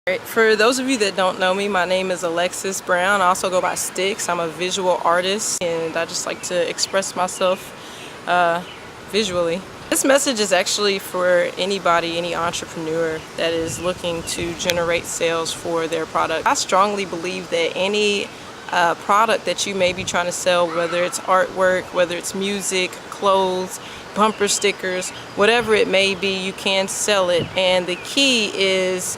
Alright, for those of you that don't know me, my name is Alexis Brown. I also go by Sticks. I'm a visual artist and I just like to express myself visually. This message is actually for anybody, any entrepreneur that is looking to generate sales for their product. I strongly believe that any product that you may be trying to sell, whether it's artwork, whether it's music, clothes, bumper stickers, whatever it may be, you can sell it. And the key is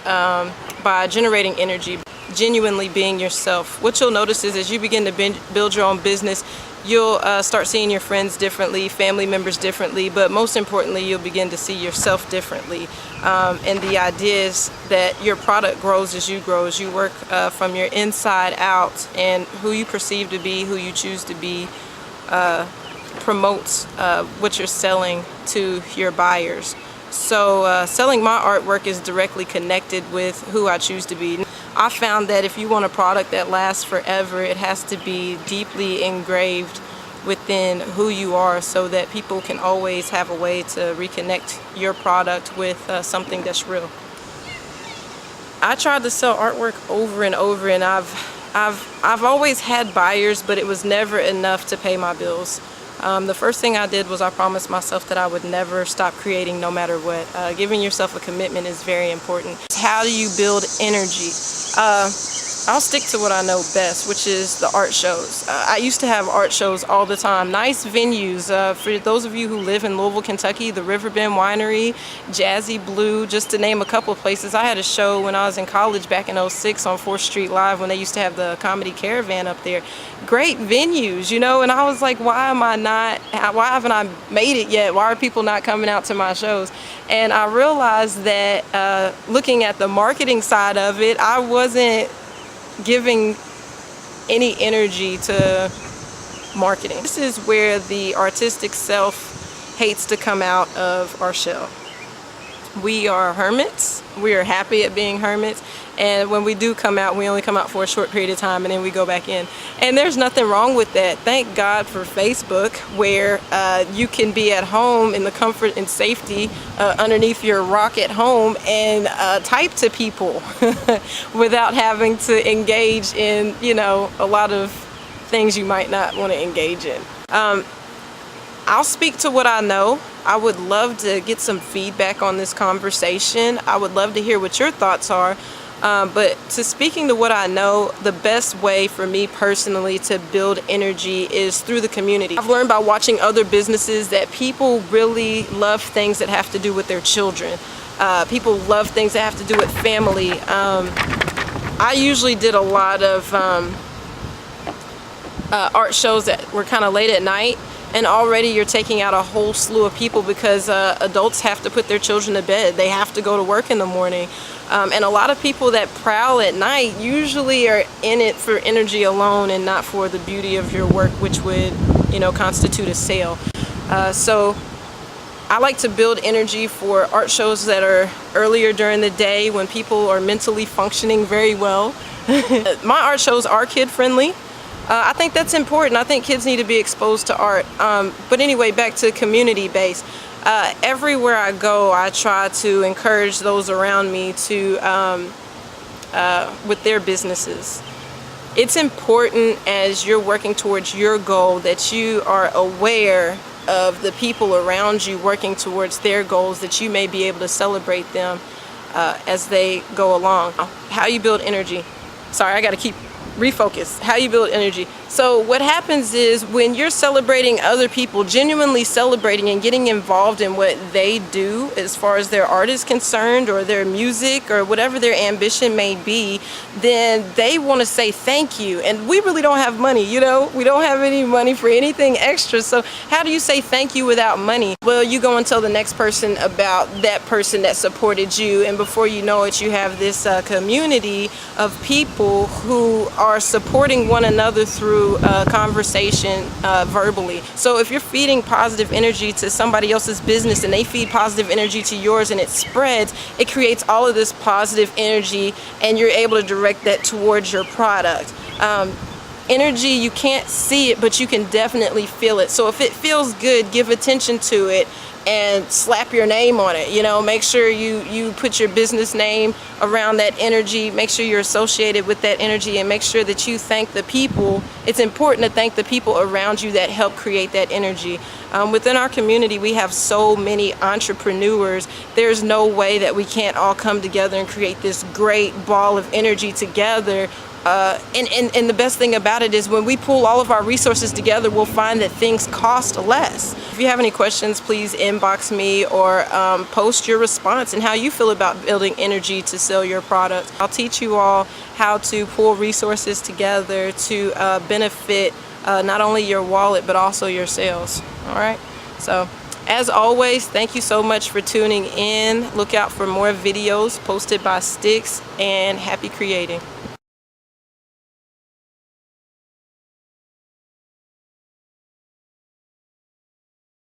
by generating energy, genuinely being yourself. What you'll notice is as you begin to build your own business, you'll start seeing your friends differently, family members differently, but most importantly, you'll begin to see yourself differently. And the idea is that your product grows as you grow, as you work from your inside out, and who you perceive to be, who you choose to be, promotes what you're selling to your buyers. So selling my artwork is directly connected with who I choose to be. I found that if you want a product that lasts forever, it has to be deeply engraved within who you are so that people can always have a way to reconnect your product with something that's real. I tried to sell artwork over and over, and I've always had buyers, but it was never enough to pay my bills. The first thing I did was I promised myself that I would never stop creating no matter what. Giving yourself a commitment is very important. How do you build energy? I'll stick to what I know best, which is the art shows. I used to have art shows all the time. Nice venues. For those of you who live in Louisville, Kentucky, the Riverbend Winery, Jazzy Blue, just to name a couple of places. I had a show when I was in college back in '06 on 4th Street Live when they used to have the Comedy Caravan up there. Great venues, you know, and I was like, why haven't I made it yet? Why are people not coming out to my shows? And I realized that looking at the marketing side of it, I wasn't giving any energy to marketing. This is where the artistic self hates to come out of our shell. We are hermits. We are happy at being hermits, and when we do come out, we only come out for a short period of time and then we go back in. And there's nothing wrong with that. Thank God for Facebook, where you can be at home in the comfort and safety underneath your rock at home and type to people without having to engage in, you know, a lot of things you might not want to engage in. I'll speak to what I know. I would love to get some feedback on this conversation. I would love to hear what your thoughts are. But to speaking to what I know, the best way for me personally to build energy is through the community. I've learned by watching other businesses that people really love things that have to do with their children. People love things that have to do with family. I usually did a lot of art shows that were kind of late at night. And already you're taking out a whole slew of people because adults have to put their children to bed. They have to go to work in the morning. And a lot of people that prowl at night usually are in it for energy alone and not for the beauty of your work, which would, you know, constitute a sale. So I like to build energy for art shows that are earlier during the day when people are mentally functioning very well. My art shows are kid-friendly. I think that's important. I think kids need to be exposed to art. But anyway, back to community base. Everywhere I go, I try to encourage those around me to, with their businesses. It's important as you're working towards your goal that you are aware of the people around you working towards their goals, that you may be able to celebrate them as they go along. How you build energy. Sorry, I got to keep refocus. How you build energy. So what happens is when you're celebrating other people, genuinely celebrating and getting involved in what they do as far as their art is concerned, or their music, or whatever their ambition may be, then they want to say thank you. And we really don't have money, you know, we don't have any money for anything extra. So how do you say thank you without money? Well, you go and tell the next person about that person that supported you, and before you know it, you have this community of people who are supporting one another through conversation verbally. So if you're feeding positive energy to somebody else's business and they feed positive energy to yours and it spreads, it creates all of this positive energy and you're able to direct that towards your product. Energy, you can't see it, but you can definitely feel it. So if it feels good, give attention to it. and slap your name on it. You know, make sure you put your business name around that energy. Make sure you're associated with that energy, and make sure that you thank the people. It's important to thank the people around you that help create that energy. Within our community, we have so many entrepreneurs. There's no way that we can't all come together and create this great ball of energy together. And the best thing about it is when we pull all of our resources together, we'll find that things cost less. If you have any questions, please inbox me or post your response and how you feel about building energy to sell your product. I'll teach you all how to pull resources together to benefit not only your wallet but also your sales. All right, so as always, thank you so much for tuning in. Look out for more videos posted by Sticks, and happy creating.